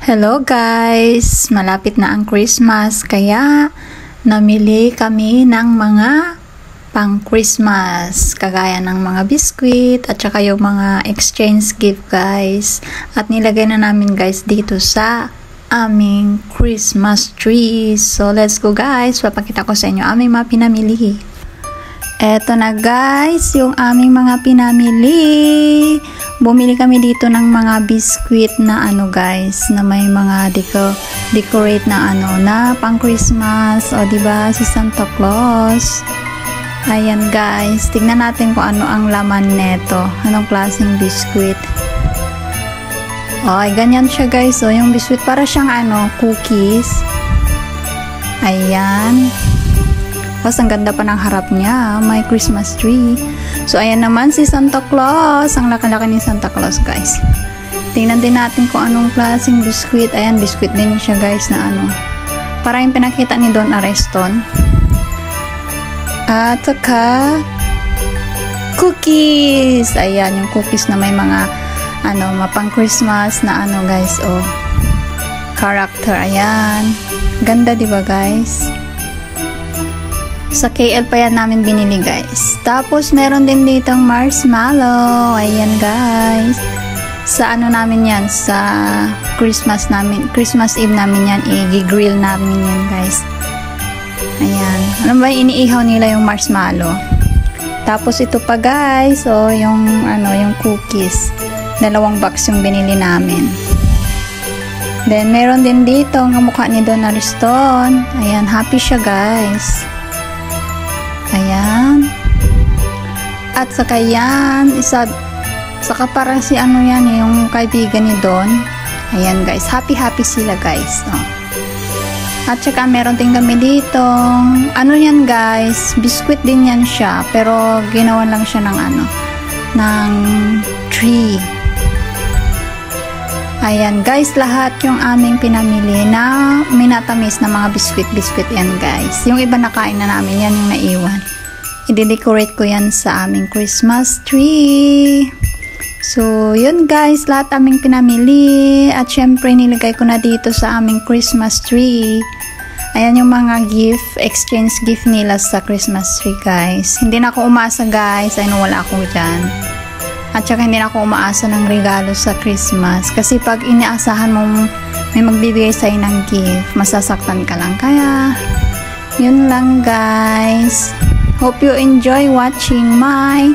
Hello guys! Malapit na ang Christmas kaya namili kami ng mga pang Christmas kagaya ng mga biskwit at saka yung mga exchange gift guys, at nilagay na namin guys dito sa aming Christmas tree. So let's go guys, papakita ko sa inyo aming mga pinamili. Eto na guys yung aming mga pinamili. Bumili kami dito ng mga biskwit na guys, na may mga decorate na na pang Christmas, o diba si Santa Claus. Ayan guys, tignan natin kung ano ang laman neto, anong klaseng biskwit. Ay, ganyan siya guys. So yung biskwit para siyang cookies. Ayan. Tapos ang ganda pa ng harap niya, may Christmas tree. So ayan naman si Santa Claus, ang laki-laki ni Santa Claus guys. Tingnan din natin kung anong klaseng biskwit. Ayan, biskwit din siya guys na para yung pinakita ni Don Areston. At saka cookies. Ayan, yung cookies na may mga mapang Christmas na guys, character. Ayan. Ganda diba guys? Sa KL pa yan namin binili guys. Tapos meron din ditong marshmallow. Ayan guys. Sa namin yan, sa Christmas Eve namin yan, i-grill namin yan guys. Ayan. Ano ba iniihaw nila yung marshmallow? Tapos ito pa guys, yung yung cookies. 2 box yung binili namin. Then meron din dito ang mukha ni Don Ariston. Ayan, happy siya guys. Ayan. At saka yan, saka parang si yan, yung kaibigan ni Don. Ayan guys, happy sila guys. At saka meron din kami dito, yan guys, biscuit din yan siya, pero ginawan lang siya ng tree. Ayan guys, lahat yung aming pinamili na minatamis na mga biskwit yan guys. Yung iba nakain na namin, yan yung naiwan. I-decorate ko yan sa aming Christmas tree. So yun guys, lahat aming pinamili. At syempre nilagay ko na dito sa aming Christmas tree. Ayan yung mga exchange gift nila sa Christmas tree guys. Hindi na ako umasa guys, wala ako dyan. At saka hindi na ako umaasa ng regalo sa Christmas. Kasi pag inaasahan mo may magbibigay sa'yo ng gift, masasaktan ka lang. Kaya, yun lang guys. Hope you enjoy watching my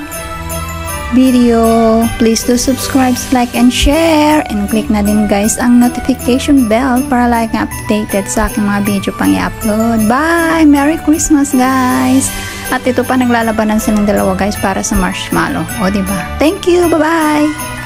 video. Please do subscribe, like, and share. And click na din guys ang notification bell para like and updated sa aking mga video pang i-upload. Bye! Merry Christmas guys! At ito pa, naglalabanan silang dalawa guys para sa marshmallow. O diba? Thank you! Bye-bye!